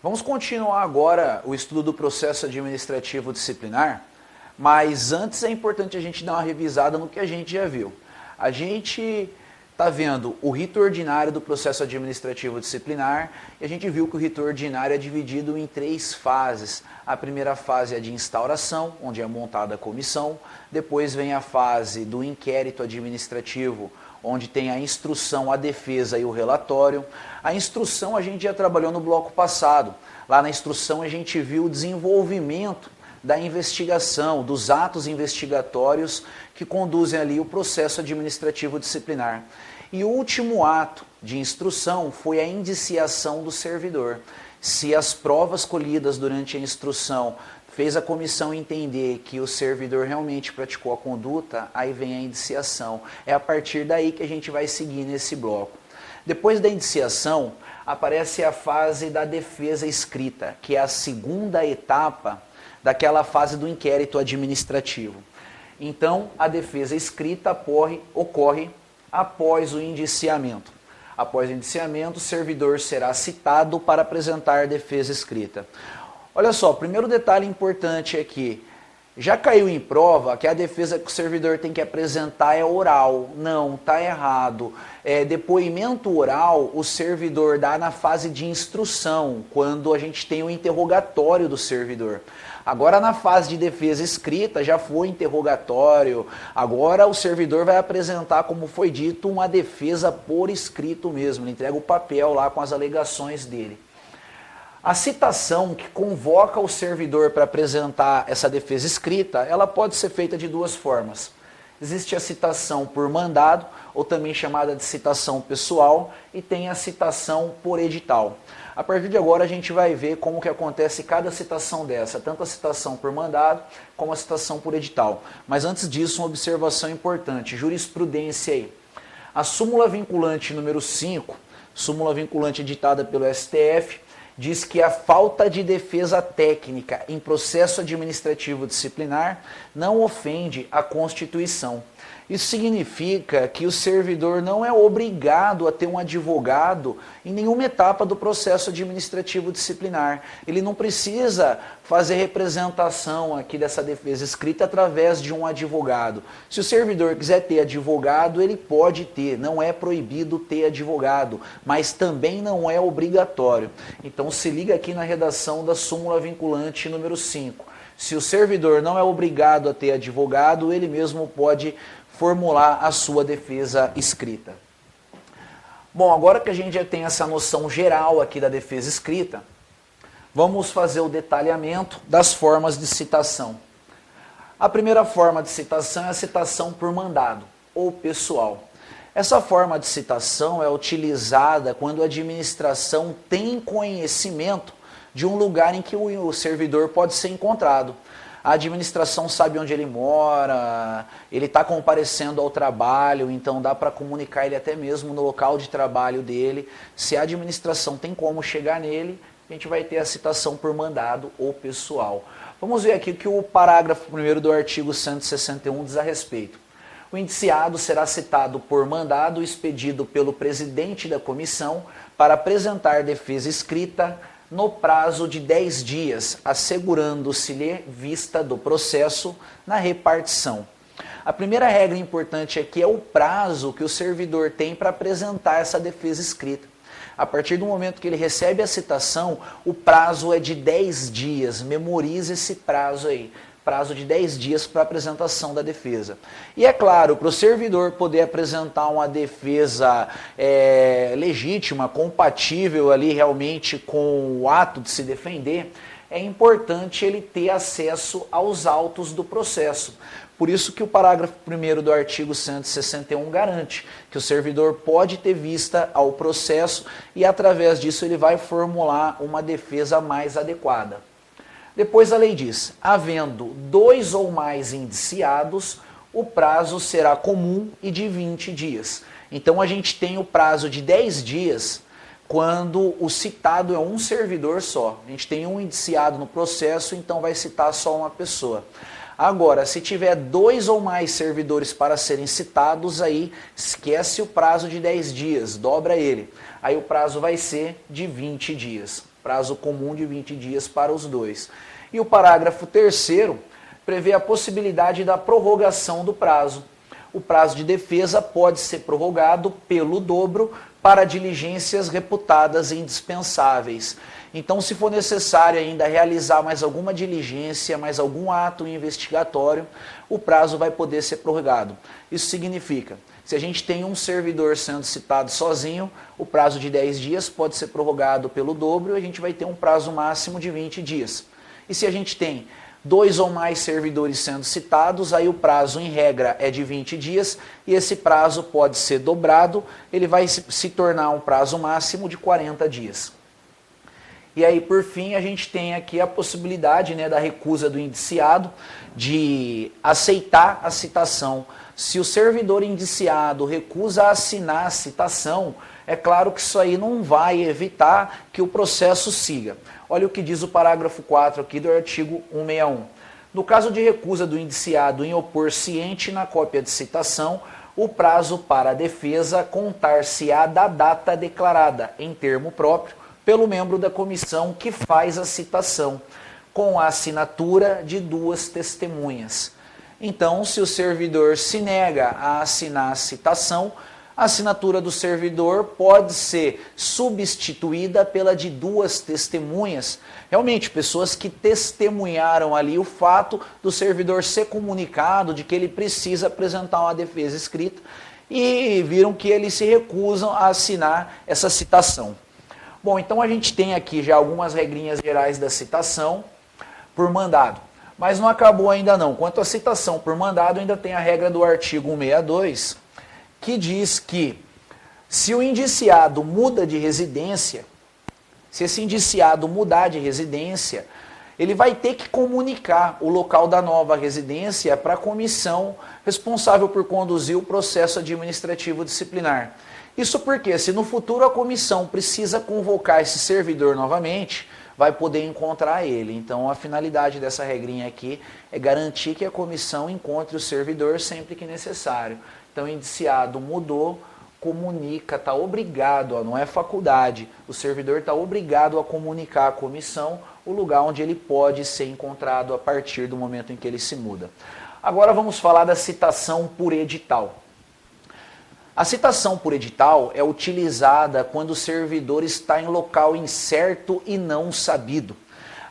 Vamos continuar agora o estudo do processo administrativo disciplinar, mas antes é importante a gente dar uma revisada no que a gente já viu. A gente está vendo o rito ordinário do processo administrativo disciplinar e a gente viu que o rito ordinário é dividido em 3 fases. A primeira fase é de instauração, onde é montada a comissão. Depois vem a fase do inquérito administrativo, onde tem a instrução, a defesa e o relatório. A instrução a gente já trabalhou no bloco passado. Lá na instrução a gente viu o desenvolvimento da investigação, dos atos investigatórios que conduzem ali o processo administrativo disciplinar. E o último ato de instrução foi a indiciação do servidor. Se as provas colhidas durante a instrução fez a comissão entender que o servidor realmente praticou a conduta, aí vem a indiciação. É a partir daí que a gente vai seguir nesse bloco. Depois da indiciação, aparece a fase da defesa escrita, que é a segunda etapa daquela fase do inquérito administrativo. Então, a defesa escrita ocorre após o indiciamento. Após o indiciamento, o servidor será citado para apresentar defesa escrita. Olha só, o primeiro detalhe importante é que já caiu em prova que a defesa que o servidor tem que apresentar é oral. Não, está errado. Depoimento oral, o servidor dá na fase de instrução, quando a gente tem o interrogatório do servidor. Agora na fase de defesa escrita já foi interrogatório, agora o servidor vai apresentar, como foi dito, uma defesa por escrito mesmo, ele entrega o papel lá com as alegações dele. A citação que convoca o servidor para apresentar essa defesa escrita, ela pode ser feita de 2 formas. Existe a citação por mandado, ou também chamada de citação pessoal, e tem a citação por edital. A partir de agora a gente vai ver como que acontece cada citação dessa, tanto a citação por mandado como a citação por edital. Mas antes disso, uma observação importante, jurisprudência aí. A súmula vinculante número 5, súmula vinculante editada pelo STF, diz que a falta de defesa técnica em processo administrativo disciplinar não ofende a Constituição. Isso significa que o servidor não é obrigado a ter um advogado em nenhuma etapa do processo administrativo disciplinar. Ele não precisa fazer representação aqui dessa defesa escrita através de um advogado. Se o servidor quiser ter advogado, ele pode ter, não é proibido ter advogado, mas também não é obrigatório. Então se liga aqui na redação da súmula vinculante número 5. Se o servidor não é obrigado a ter advogado, ele mesmo pode formular a sua defesa escrita. Bom, agora que a gente já tem essa noção geral aqui da defesa escrita, vamos fazer o detalhamento das formas de citação. A primeira forma de citação é a citação por mandado, ou pessoal. Essa forma de citação é utilizada quando a administração tem conhecimento de um lugar em que o servidor pode ser encontrado. A administração sabe onde ele mora, ele está comparecendo ao trabalho, então dá para comunicar ele até mesmo no local de trabalho dele. Se a administração tem como chegar nele, a gente vai ter a citação por mandado ou pessoal. Vamos ver aqui o que o parágrafo 1º do artigo 161 diz a respeito. O indiciado será citado por mandado expedido pelo presidente da comissão para apresentar defesa escrita no prazo de 10 dias, assegurando-se-lhe vista do processo na repartição. A primeira regra importante aqui é o prazo que o servidor tem para apresentar essa defesa escrita. A partir do momento que ele recebe a citação, o prazo é de 10 dias, memorize esse prazo aí. Prazo de 10 dias para apresentação da defesa. E é claro, para o servidor poder apresentar uma defesa legítima, compatível ali realmente com o ato de se defender, é importante ele ter acesso aos autos do processo. Por isso que o parágrafo 1º do artigo 161 garante que o servidor pode ter vista ao processo e através disso ele vai formular uma defesa mais adequada. Depois a lei diz, havendo 2 ou mais indiciados, o prazo será comum e de 20 dias. Então a gente tem o prazo de 10 dias quando o citado é um servidor só. A gente tem um indiciado no processo, então vai citar só uma pessoa. Agora, se tiver 2 ou mais servidores para serem citados, aí esquece o prazo de 10 dias, dobra ele. Aí o prazo vai ser de 20 dias. prazo comum de 20 dias para os dois. E o parágrafo 3º prevê a possibilidade da prorrogação do prazo. O prazo de defesa pode ser prorrogado pelo dobro para diligências reputadas indispensáveis. Então, se for necessário ainda realizar mais alguma diligência, mais algum ato investigatório, o prazo vai poder ser prorrogado. Isso significa, se a gente tem um servidor sendo citado sozinho, o prazo de 10 dias pode ser prorrogado pelo dobro e a gente vai ter um prazo máximo de 20 dias. E se a gente tem 2 ou mais servidores sendo citados, aí o prazo em regra é de 20 dias e esse prazo pode ser dobrado, ele vai se tornar um prazo máximo de 40 dias. E aí, por fim, a gente tem aqui a possibilidade, né, da recusa do indiciado de aceitar a citação. Se o servidor indiciado recusa assinar a citação, é claro que isso aí não vai evitar que o processo siga. Olha o que diz o parágrafo 4 aqui do artigo 161. No caso de recusa do indiciado em opor ciente na cópia de citação, o prazo para a defesa contar-se-á da data declarada, em termo próprio, pelo membro da comissão que faz a citação, com a assinatura de 2 testemunhas. Então, se o servidor se nega a assinar a citação, a assinatura do servidor pode ser substituída pela de 2 testemunhas, realmente pessoas que testemunharam ali o fato do servidor ser comunicado de que ele precisa apresentar uma defesa escrita e viram que eles se recusam a assinar essa citação. Bom, então a gente tem aqui já algumas regrinhas gerais da citação por mandado, mas não acabou ainda não. Quanto à citação por mandado, ainda tem a regra do artigo 162, que diz que se o indiciado muda de residência, se esse indiciado mudar de residência, ele vai ter que comunicar o local da nova residência para a comissão responsável por conduzir o processo administrativo disciplinar. Isso porque, se no futuro a comissão precisa convocar esse servidor novamente, vai poder encontrar ele. Então, a finalidade dessa regrinha aqui é garantir que a comissão encontre o servidor sempre que necessário. Então, o indiciado mudou, comunica, está obrigado, não é faculdade, o servidor está obrigado a comunicar à comissão o lugar onde ele pode ser encontrado a partir do momento em que ele se muda. Agora vamos falar da citação por edital. A citação por edital é utilizada quando o servidor está em local incerto e não sabido.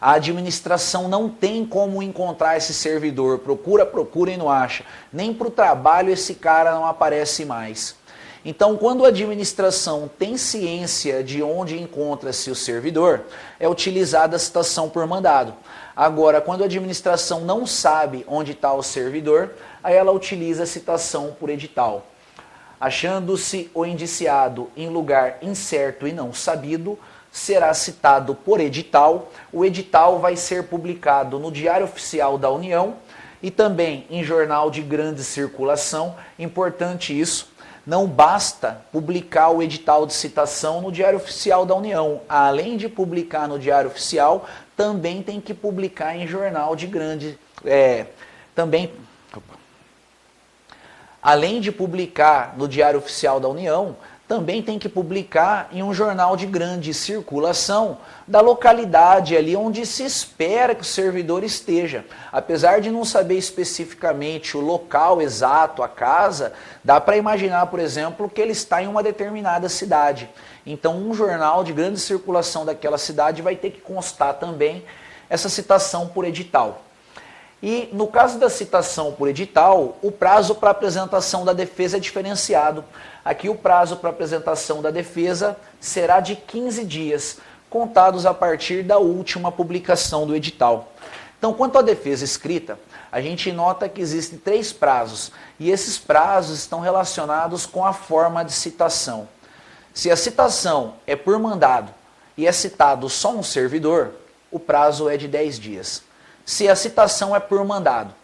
A administração não tem como encontrar esse servidor, procura e não acha. Nem para o trabalho esse cara não aparece mais. Então, quando a administração tem ciência de onde encontra-se o servidor, é utilizada a citação por mandado. Agora, quando a administração não sabe onde está o servidor, aí ela utiliza a citação por edital. Achando-se o indiciado em lugar incerto e não sabido, será citado por edital. O edital vai ser publicado no Diário Oficial da União e também em jornal de grande circulação. Importante isso, não basta publicar o edital de citação no Diário Oficial da União. Além de publicar no Diário Oficial, também tem que publicar em jornal de grande... Além de publicar no Diário Oficial da União, também tem que publicar em um jornal de grande circulação da localidade ali onde se espera que o servidor esteja. Apesar de não saber especificamente o local exato, a casa, dá para imaginar, por exemplo, que ele está em uma determinada cidade. Então, um jornal de grande circulação daquela cidade vai ter que constar também essa citação por edital. E no caso da citação por edital, o prazo para apresentação da defesa é diferenciado. Aqui o prazo para apresentação da defesa será de 15 dias, contados a partir da última publicação do edital. Então, quanto à defesa escrita, a gente nota que existem 3 prazos, e esses prazos estão relacionados com a forma de citação. Se a citação é por mandado e é citado só um servidor, o prazo é de 10 dias. Se a citação é por mandado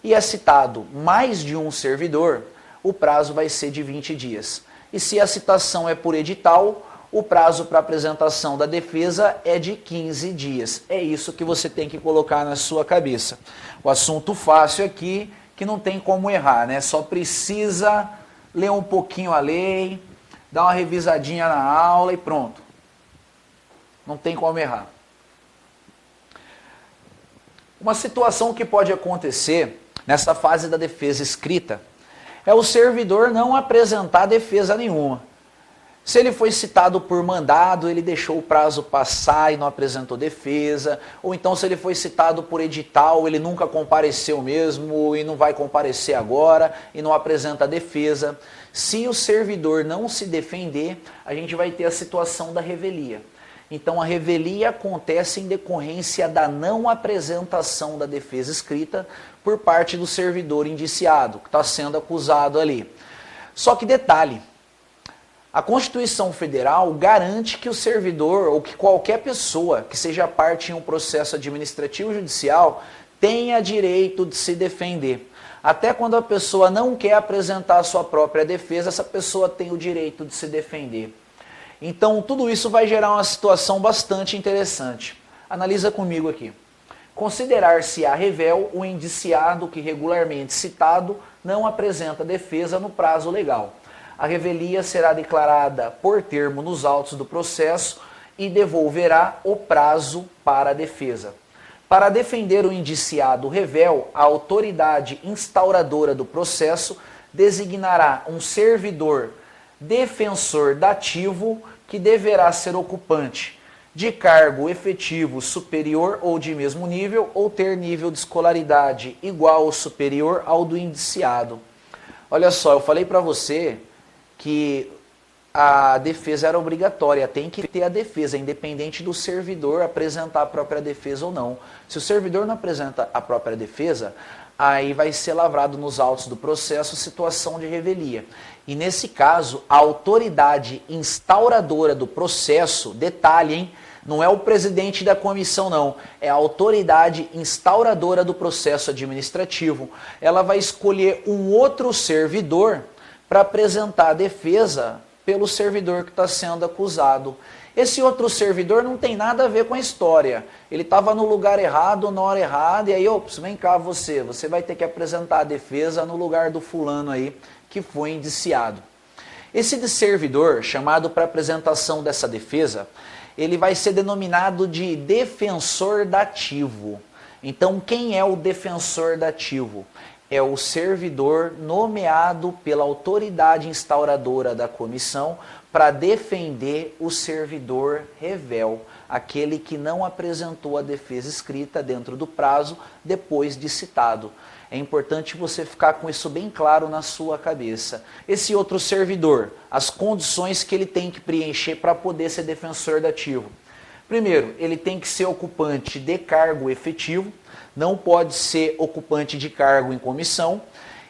e é citado mais de um servidor, o prazo vai ser de 20 dias. E se a citação é por edital, o prazo para apresentação da defesa é de 15 dias. É isso que você tem que colocar na sua cabeça. O assunto fácil aqui, que não tem como errar, né? Só precisa ler um pouquinho a lei, dar uma revisadinha na aula e pronto. Não tem como errar. Uma situação que pode acontecer nessa fase da defesa escrita é o servidor não apresentar defesa nenhuma. Se ele foi citado por mandado, ele deixou o prazo passar e não apresentou defesa, ou então se ele foi citado por edital, ele nunca compareceu mesmo e não vai comparecer agora e não apresenta defesa. Se o servidor não se defender, a gente vai ter a situação da revelia. Então a revelia acontece em decorrência da não apresentação da defesa escrita por parte do servidor indiciado, que está sendo acusado ali. Só que detalhe, a Constituição Federal garante que o servidor ou que qualquer pessoa que seja parte em um processo administrativo judicial tenha direito de se defender. Até quando a pessoa não quer apresentar a sua própria defesa, essa pessoa tem o direito de se defender. Então tudo isso vai gerar uma situação bastante interessante. Analisa comigo aqui. Considerar-se-á rével o indiciado que regularmente citado não apresenta defesa no prazo legal. A revelia será declarada por termo nos autos do processo e devolverá o prazo para a defesa. Para defender o indiciado rével, a autoridade instauradora do processo designará um servidor defensor dativo que deverá ser ocupante de cargo efetivo superior ou de mesmo nível ou ter nível de escolaridade igual ou superior ao do indiciado. Olha só, eu falei para você que a defesa era obrigatória, tem que ter a defesa, independente do servidor apresentar a própria defesa ou não. Se o servidor não apresenta a própria defesa, aí vai ser lavrado nos autos do processo situação de revelia. E nesse caso, a autoridade instauradora do processo, detalhe, hein? Não é o presidente da comissão, não. É a autoridade instauradora do processo administrativo. Ela vai escolher um outro servidor para apresentar a defesa pelo servidor que está sendo acusado. Esse outro servidor não tem nada a ver com a história. Ele estava no lugar errado, na hora errada, e aí, ops, vem cá você vai ter que apresentar a defesa no lugar do fulano aí que foi indiciado. Esse servidor, chamado para apresentação dessa defesa, ele vai ser denominado de defensor dativo. Então, quem é o defensor dativo? É o servidor nomeado pela autoridade instauradora da comissão para defender o servidor rével, aquele que não apresentou a defesa escrita dentro do prazo depois de citado. É importante você ficar com isso bem claro na sua cabeça. Esse outro servidor, as condições que ele tem que preencher para poder ser defensor dativo. Primeiro, ele tem que ser ocupante de cargo efetivo, não pode ser ocupante de cargo em comissão,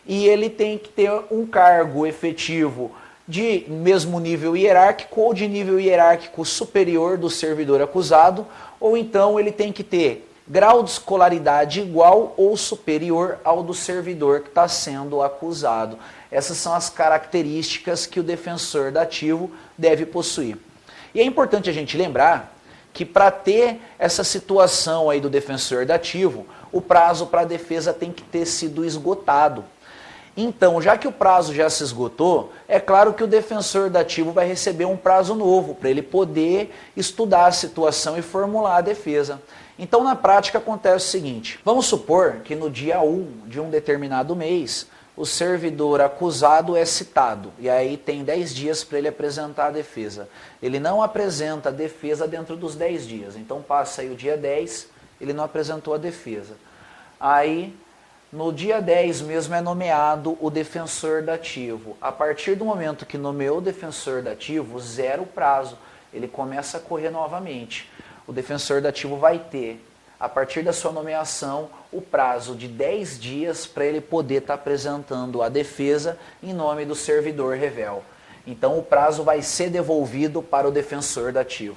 e ele tem que ter um cargo efetivo de mesmo nível hierárquico ou de nível hierárquico superior do servidor acusado, ou então ele tem que ter grau de escolaridade igual ou superior ao do servidor que está sendo acusado. Essas são as características que o defensor dativo deve possuir. E é importante a gente lembrar que para ter essa situação aí do defensor dativo, o prazo para a defesa tem que ter sido esgotado. Então, já que o prazo já se esgotou, é claro que o defensor dativo vai receber um prazo novo para ele poder estudar a situação e formular a defesa. Então, na prática, acontece o seguinte. Vamos supor que no dia 1 de um determinado mês, o servidor acusado é citado. E aí tem 10 dias para ele apresentar a defesa. Ele não apresenta a defesa dentro dos 10 dias. Então, passa aí o dia 10, ele não apresentou a defesa. Aí, no dia 10 mesmo é nomeado o defensor dativo. A partir do momento que nomeou o defensor dativo, zera o prazo. Ele começa a correr novamente. O defensor dativo vai ter, a partir da sua nomeação, o prazo de 10 dias para ele poder estar apresentando a defesa em nome do servidor rével. Então o prazo vai ser devolvido para o defensor dativo.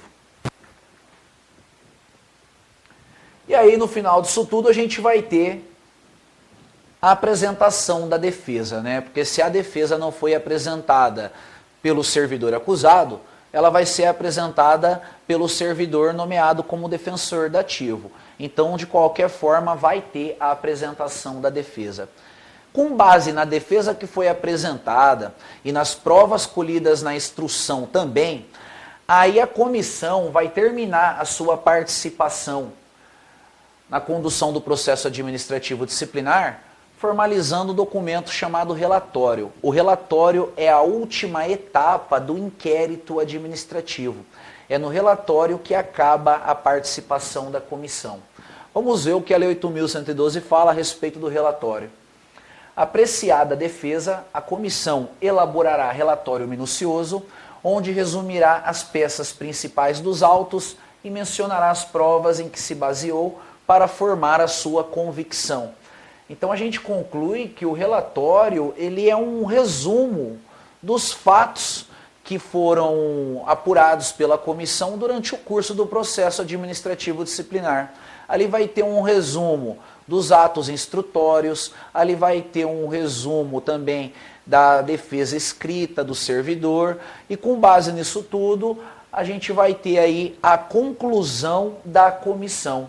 E aí no final disso tudo a gente vai ter a apresentação da defesa, né? Porque se a defesa não foi apresentada pelo servidor acusado, ela vai ser apresentada pelo servidor nomeado como defensor dativo. Então, de qualquer forma, vai ter a apresentação da defesa. Com base na defesa que foi apresentada e nas provas colhidas na instrução também, Aí a comissão vai terminar a sua participação na condução do processo administrativo disciplinar, formalizando o documento chamado relatório. O relatório é a última etapa do inquérito administrativo. É no relatório que acaba a participação da comissão. Vamos ver o que a Lei 8.112 fala a respeito do relatório. Apreciada a defesa, a comissão elaborará relatório minucioso, onde resumirá as peças principais dos autos e mencionará as provas em que se baseou para formar a sua convicção. Então a gente conclui que o relatório ele é um resumo dos fatos que foram apurados pela comissão durante o curso do processo administrativo disciplinar. Ali vai ter um resumo dos atos instrutórios, ali vai ter um resumo também da defesa escrita do servidor, e com base nisso tudo, a gente vai ter aí a conclusão da comissão.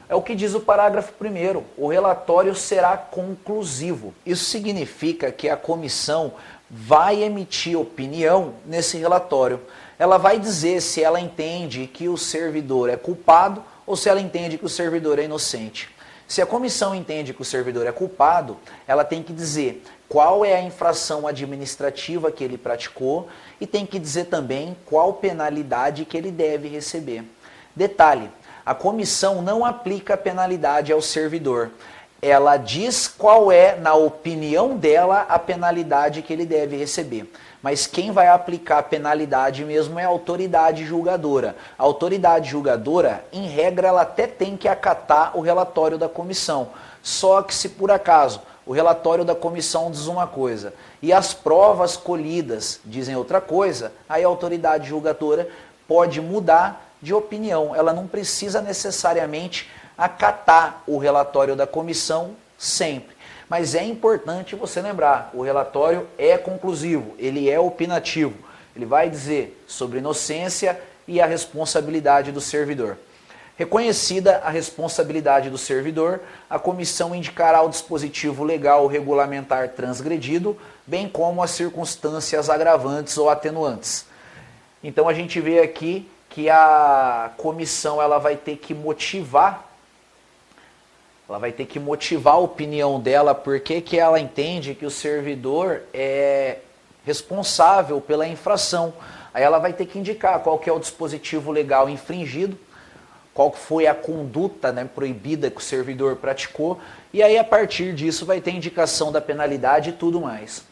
É o que diz o parágrafo 1º, o relatório será conclusivo. Isso significa que a comissão vai emitir opinião nesse relatório. Ela vai dizer se ela entende que o servidor é culpado ou se ela entende que o servidor é inocente. Se a comissão entende que o servidor é culpado, ela tem que dizer qual é a infração administrativa que ele praticou e tem que dizer também qual penalidade que ele deve receber. Detalhe, a comissão não aplica penalidade ao servidor. Ela diz qual é, na opinião dela, a penalidade que ele deve receber. Mas quem vai aplicar a penalidade mesmo é a autoridade julgadora. A autoridade julgadora, em regra, ela até tem que acatar o relatório da comissão. Só que se por acaso o relatório da comissão diz uma coisa e as provas colhidas dizem outra coisa, aí a autoridade julgadora pode mudar de opinião. Ela não precisa necessariamente acatar o relatório da comissão sempre. Mas é importante você lembrar, o relatório é conclusivo, ele é opinativo. Ele vai dizer sobre inocência e a responsabilidade do servidor. Reconhecida a responsabilidade do servidor, a comissão indicará o dispositivo legal ou regulamentar transgredido, bem como as circunstâncias agravantes ou atenuantes. Então a gente vê aqui que a comissão ela vai ter que motivar a opinião dela, porque que ela entende que o servidor é responsável pela infração. Aí ela vai ter que indicar qual que é o dispositivo legal infringido, qual foi a conduta, né, proibida que o servidor praticou, e aí a partir disso vai ter indicação da penalidade e tudo mais.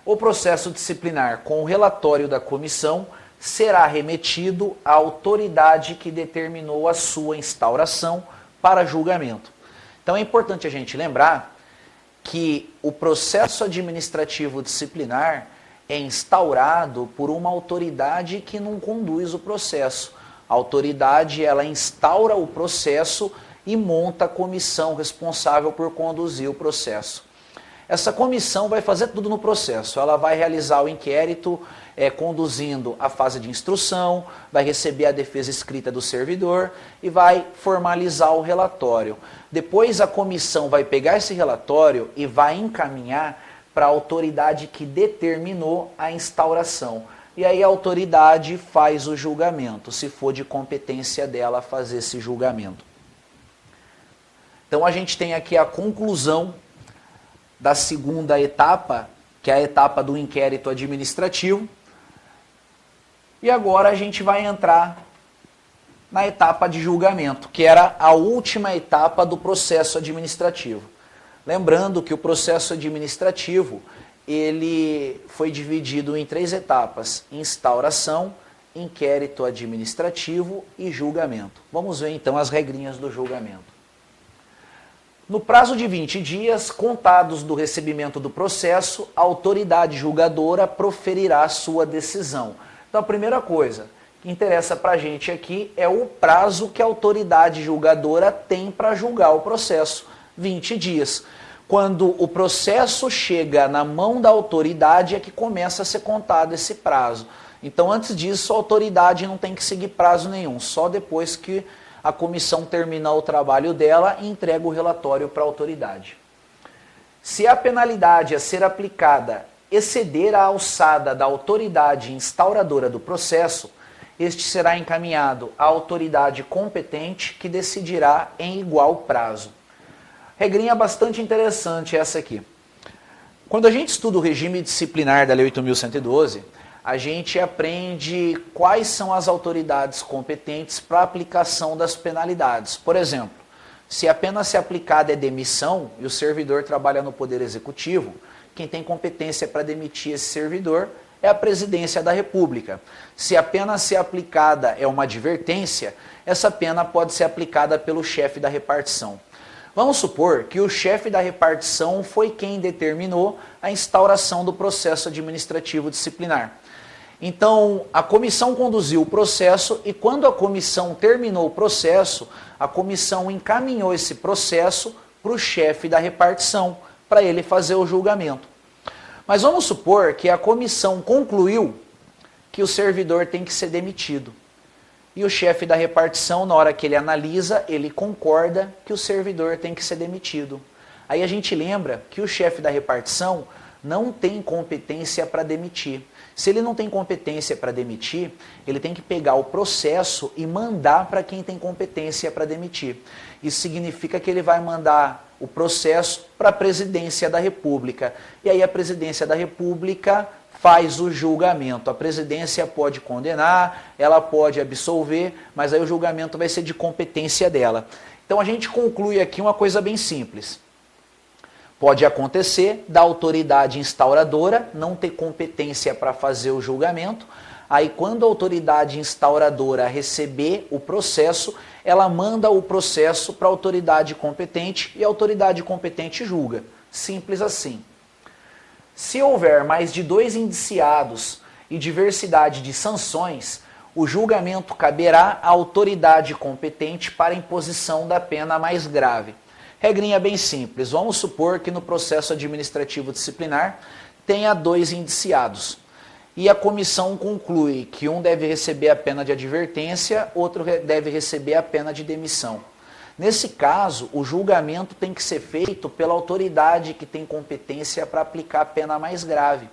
O processo disciplinar com o relatório da comissão será remetido à autoridade que determinou a sua instauração para julgamento. Então é importante a gente lembrar que o processo administrativo disciplinar é instaurado por uma autoridade que não conduz o processo. A autoridade ela instaura o processo e monta a comissão responsável por conduzir o processo. Essa comissão vai fazer tudo no processo. Ela vai realizar o inquérito conduzindo a fase de instrução, vai receber a defesa escrita do servidor e vai formalizar o relatório. Depois a comissão vai pegar esse relatório e vai encaminhar para a autoridade que determinou a instauração. E aí a autoridade faz o julgamento, se for de competência dela fazer esse julgamento. Então a gente tem aqui a conclusão da segunda etapa, que é a etapa do inquérito administrativo. E agora a gente vai entrar na etapa de julgamento, que era a última etapa do processo administrativo. Lembrando que o processo administrativo ele foi dividido em 3 etapas: instauração, inquérito administrativo e julgamento. Vamos ver então as regrinhas do julgamento. No prazo de 20 dias, contados do recebimento do processo, a autoridade julgadora proferirá sua decisão. Então a primeira coisa que interessa para a gente aqui é o prazo que a autoridade julgadora tem para julgar o processo, 20 dias. Quando o processo chega na mão da autoridade é que começa a ser contado esse prazo. Então antes disso a autoridade não tem que seguir prazo nenhum, só depois que a comissão terminar o trabalho dela e entrega o relatório para a autoridade. Se a penalidade a ser aplicada exceder a alçada da autoridade instauradora do processo, este será encaminhado à autoridade competente que decidirá em igual prazo. Regrinha bastante interessante essa aqui. Quando a gente estuda o regime disciplinar da Lei 8.112, a gente aprende quais são as autoridades competentes para a aplicação das penalidades. Por exemplo, se a pena a ser aplicada é demissão e o servidor trabalha no Poder Executivo, quem tem competência para demitir esse servidor é a Presidência da República. Se a pena a ser aplicada é uma advertência, essa pena pode ser aplicada pelo chefe da repartição. Vamos supor que o chefe da repartição foi quem determinou a instauração do processo administrativo disciplinar. Então, a comissão conduziu o processo e quando a comissão terminou o processo, a comissão encaminhou esse processo para o chefe da repartição, para ele fazer o julgamento. Mas vamos supor que a comissão concluiu que o servidor tem que ser demitido. E o chefe da repartição, na hora que ele analisa, ele concorda que o servidor tem que ser demitido. Aí a gente lembra que o chefe da repartição não tem competência para demitir. Se ele não tem competência para demitir, ele tem que pegar o processo e mandar para quem tem competência para demitir. Isso significa que ele vai mandar o processo para a Presidência da República. E aí a Presidência da República faz o julgamento. A Presidência pode condenar, ela pode absolver, mas aí o julgamento vai ser de competência dela. Então a gente conclui aqui uma coisa bem simples. Pode acontecer da autoridade instauradora não ter competência para fazer o julgamento, aí quando a autoridade instauradora receber o processo, ela manda o processo para a autoridade competente e a autoridade competente julga. Simples assim. Se houver mais de 2 indiciados e diversidade de sanções, o julgamento caberá à autoridade competente para imposição da pena mais grave. Regrinha bem simples, vamos supor que no processo administrativo disciplinar tenha 2 indiciados e a comissão conclui que um deve receber a pena de advertência, outro deve receber a pena de demissão. Nesse caso, o julgamento tem que ser feito pela autoridade que tem competência para aplicar a pena mais grave.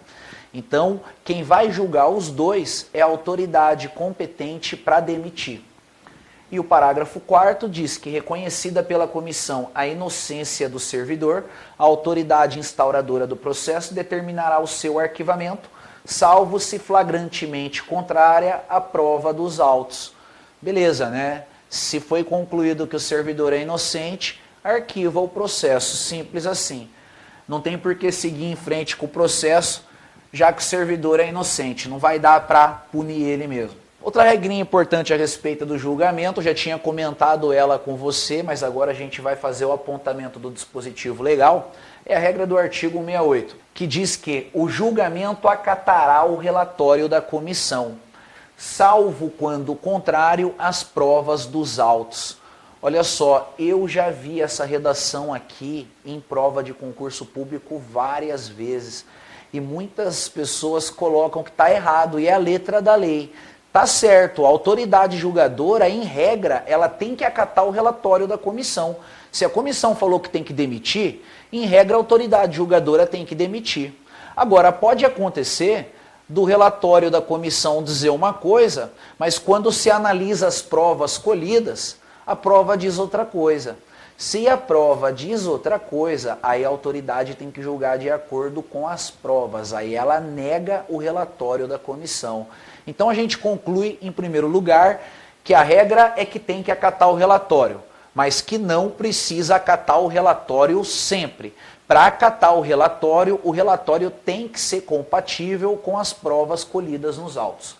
Então, quem vai julgar os 2 é a autoridade competente para demitir. E o parágrafo 4º diz que, reconhecida pela comissão a inocência do servidor, a autoridade instauradora do processo determinará o seu arquivamento, salvo se flagrantemente contrária à prova dos autos. Beleza, né? Se foi concluído que o servidor é inocente, arquiva o processo, simples assim. Não tem por que seguir em frente com o processo, já que o servidor é inocente, não vai dar para punir ele mesmo. Outra regrinha importante a respeito do julgamento, já tinha comentado ela com você, mas agora a gente vai fazer o apontamento do dispositivo legal, é a regra do artigo 168, que diz que o julgamento acatará o relatório da comissão, salvo quando contrário às provas dos autos. Olha só, eu já vi essa redação aqui em prova de concurso público várias vezes, e muitas pessoas colocam que está errado, e é a letra da lei. Tá certo, a autoridade julgadora, em regra, ela tem que acatar o relatório da comissão. Se a comissão falou que tem que demitir, em regra a autoridade julgadora tem que demitir. Agora, pode acontecer do relatório da comissão dizer uma coisa, mas quando se analisa as provas colhidas, a prova diz outra coisa. Se a prova diz outra coisa, aí a autoridade tem que julgar de acordo com as provas, aí ela nega o relatório da comissão. Então a gente conclui, em primeiro lugar, que a regra é que tem que acatar o relatório, mas que não precisa acatar o relatório sempre. Para acatar o relatório tem que ser compatível com as provas colhidas nos autos.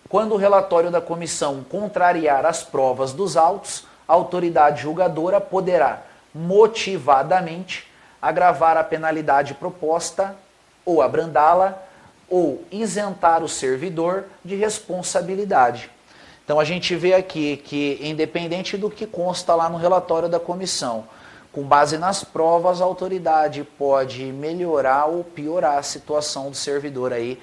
Quando o relatório da comissão contrariar as provas dos autos, a autoridade julgadora poderá, motivadamente, agravar a penalidade proposta ou abrandá-la, ou isentar o servidor de responsabilidade. Então a gente vê aqui que, independente do que consta lá no relatório da comissão, com base nas provas, a autoridade pode melhorar ou piorar a situação do servidor aí,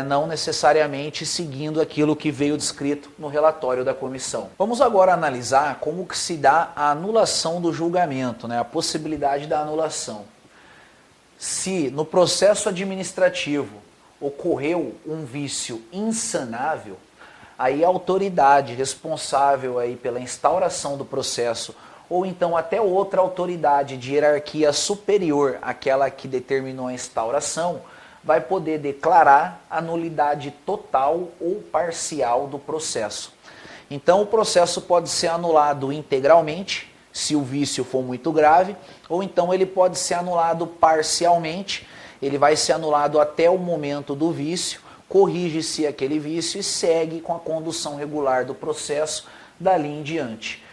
não necessariamente seguindo aquilo que veio descrito no relatório da comissão. Vamos agora analisar como que se dá a anulação do julgamento, né? A possibilidade da anulação. Se no processo administrativo ocorreu um vício insanável, aí a autoridade responsável aí pela instauração do processo, ou então até outra autoridade de hierarquia superior àquela que determinou a instauração, vai poder declarar a nulidade total ou parcial do processo. Então o processo pode ser anulado integralmente, se o vício for muito grave, ou então ele pode ser anulado parcialmente, ele vai ser anulado até o momento do vício, corrige-se aquele vício e segue com a condução regular do processo dali em diante.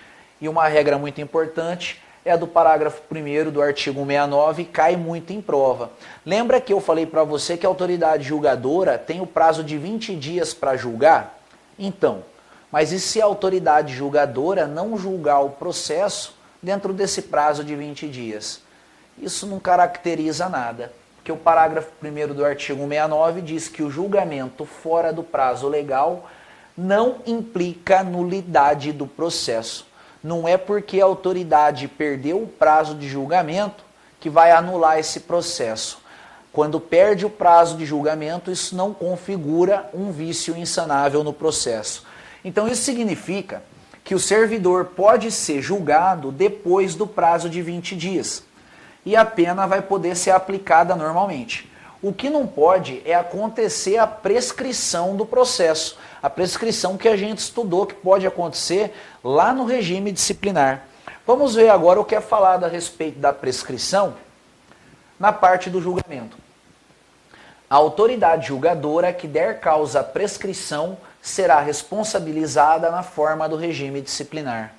E uma regra muito importante é a do parágrafo 1º do artigo 69, cai muito em prova. Lembra que eu falei para você que a autoridade julgadora tem o prazo de 20 dias para julgar? Então, mas e se a autoridade julgadora não julgar o processo dentro desse prazo de 20 dias? Isso não caracteriza nada, porque o parágrafo 1º do artigo 69 diz que o julgamento fora do prazo legal não implica nulidade do processo. Não é porque a autoridade perdeu o prazo de julgamento que vai anular esse processo. Quando perde o prazo de julgamento, isso não configura um vício insanável no processo. Então isso significa que o servidor pode ser julgado depois do prazo de 20 dias. E a pena vai poder ser aplicada normalmente. O que não pode é acontecer a prescrição do processo. A prescrição que a gente estudou, que pode acontecer lá no regime disciplinar. Vamos ver agora o que é falado a respeito da prescrição na parte do julgamento. A autoridade julgadora que der causa à prescrição será responsabilizada na forma do regime disciplinar.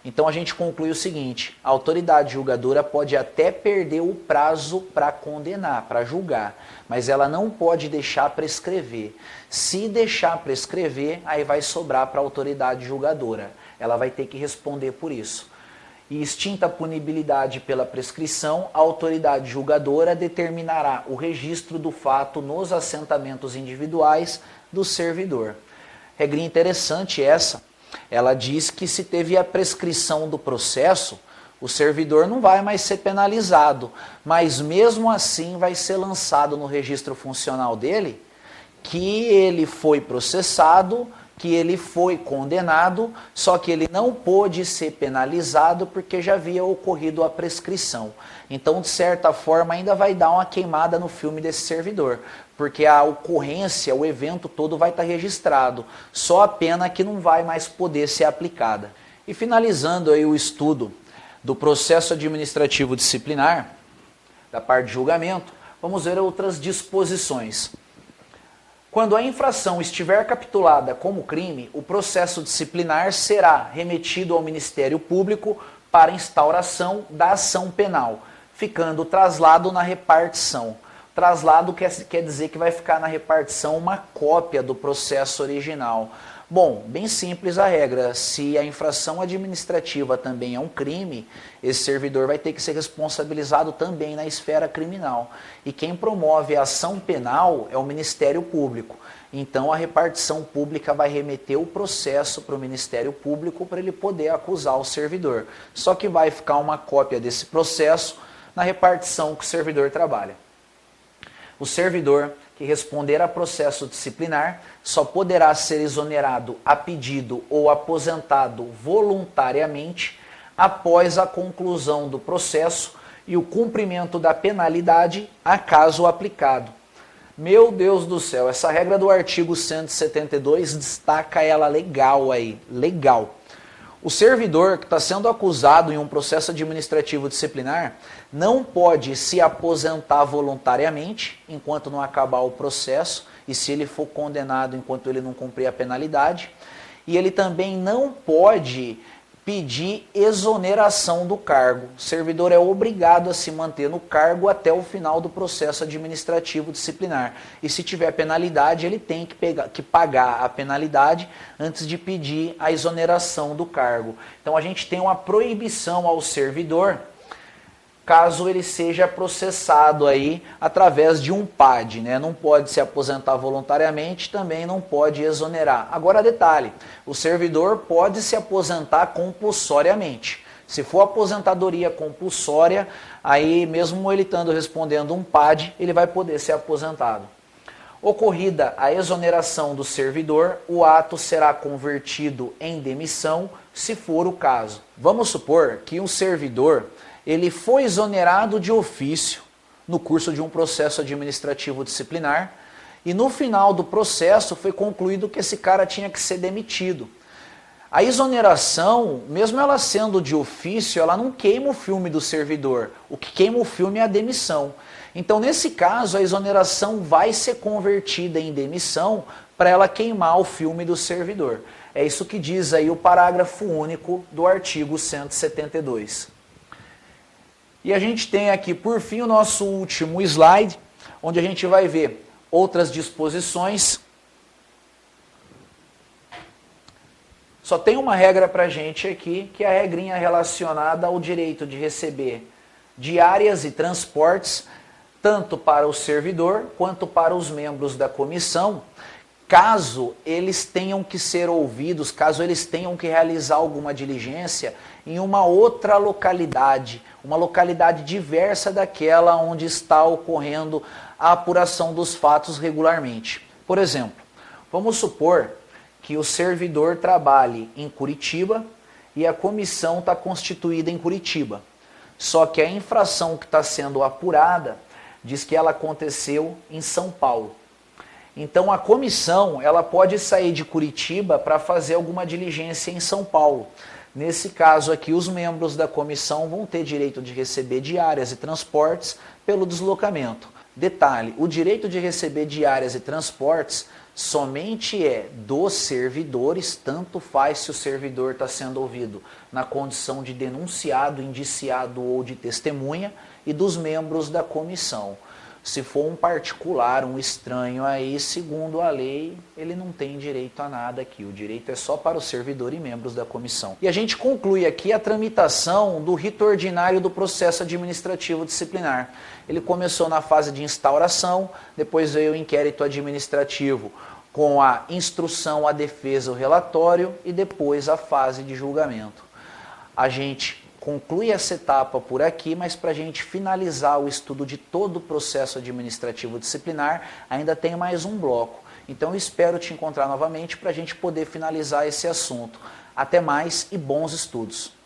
Então a gente conclui o seguinte: a autoridade julgadora pode até perder o prazo para condenar, para julgar, mas ela não pode deixar prescrever. Se deixar prescrever, aí vai sobrar para a autoridade julgadora. Ela vai ter que responder por isso. E extinta a punibilidade pela prescrição, a autoridade julgadora determinará o registro do fato nos assentamentos individuais do servidor. Regrinha interessante essa. Ela diz que se teve a prescrição do processo, o servidor não vai mais ser penalizado, mas mesmo assim vai ser lançado no registro funcional dele que ele foi processado, que ele foi condenado, só que ele não pôde ser penalizado porque já havia ocorrido a prescrição. Então, de certa forma, ainda vai dar uma queimada no filme desse servidor, porque a ocorrência, o evento todo vai estar registrado, só a pena que não vai mais poder ser aplicada. E finalizando aí o estudo do processo administrativo disciplinar, da parte de julgamento, vamos ver outras disposições. Quando a infração estiver capitulada como crime, o processo disciplinar será remetido ao Ministério Público para instauração da ação penal, ficando o traslado na repartição. Traslado quer dizer que vai ficar na repartição uma cópia do processo original. Bom, bem simples a regra. Se a infração administrativa também é um crime, esse servidor vai ter que ser responsabilizado também na esfera criminal. E quem promove a ação penal é o Ministério Público. Então a repartição pública vai remeter o processo para o Ministério Público para ele poder acusar o servidor. Só que vai ficar uma cópia desse processo na repartição que o servidor trabalha. O servidor que responder a processo disciplinar só poderá ser exonerado a pedido ou aposentado voluntariamente após a conclusão do processo e o cumprimento da penalidade a caso aplicado. Meu Deus do céu, essa regra do artigo 172 destaca ela legal aí, legal. O servidor que está sendo acusado em um processo administrativo disciplinar não pode se aposentar voluntariamente enquanto não acabar o processo e se ele for condenado enquanto ele não cumprir a penalidade. E ele também não pode pedir exoneração do cargo. O servidor é obrigado a se manter no cargo até o final do processo administrativo disciplinar. E se tiver penalidade, ele tem que pagar a penalidade antes de pedir a exoneração do cargo. Então a gente tem uma proibição ao servidor, caso ele seja processado aí através de um PAD, né? Não pode se aposentar voluntariamente, também não pode exonerar. Agora detalhe, o servidor pode se aposentar compulsoriamente. Se for aposentadoria compulsória, aí mesmo ele estando respondendo um PAD, ele vai poder ser aposentado. Ocorrida a exoneração do servidor, o ato será convertido em demissão, se for o caso. Vamos supor que um servidor ele foi exonerado de ofício no curso de um processo administrativo disciplinar e no final do processo foi concluído que esse cara tinha que ser demitido. A exoneração, mesmo ela sendo de ofício, ela não queima o filme do servidor. O que queima o filme é a demissão. Então, nesse caso, a exoneração vai ser convertida em demissão para ela queimar o filme do servidor. É isso que diz aí o parágrafo único do artigo 172. E a gente tem aqui, por fim, o nosso último slide, onde a gente vai ver outras disposições. Só tem uma regra para a gente aqui, que é a regrinha relacionada ao direito de receber diárias e transportes, tanto para o servidor quanto para os membros da comissão, caso eles tenham que ser ouvidos, caso eles tenham que realizar alguma diligência em uma outra localidade, uma localidade diversa daquela onde está ocorrendo a apuração dos fatos regularmente. Por exemplo, vamos supor que o servidor trabalhe em Curitiba e a comissão está constituída em Curitiba. Só que a infração que está sendo apurada diz que ela aconteceu em São Paulo. Então a comissão ela pode sair de Curitiba para fazer alguma diligência em São Paulo. Nesse caso aqui, os membros da comissão vão ter direito de receber diárias e transportes pelo deslocamento. Detalhe, o direito de receber diárias e transportes somente é dos servidores, tanto faz se o servidor está sendo ouvido na condição de denunciado, indiciado ou de testemunha, e dos membros da comissão. Se for um particular, um estranho aí, segundo a lei, ele não tem direito a nada aqui. O direito é só para o servidor e membros da comissão. E a gente conclui aqui a tramitação do rito ordinário do processo administrativo disciplinar. Ele começou na fase de instauração, depois veio o inquérito administrativo com a instrução, a defesa, o relatório e depois a fase de julgamento. A gente conclui essa etapa por aqui, mas para a gente finalizar o estudo de todo o processo administrativo disciplinar, ainda tem mais um bloco. Então eu espero te encontrar novamente para a gente poder finalizar esse assunto. Até mais e bons estudos!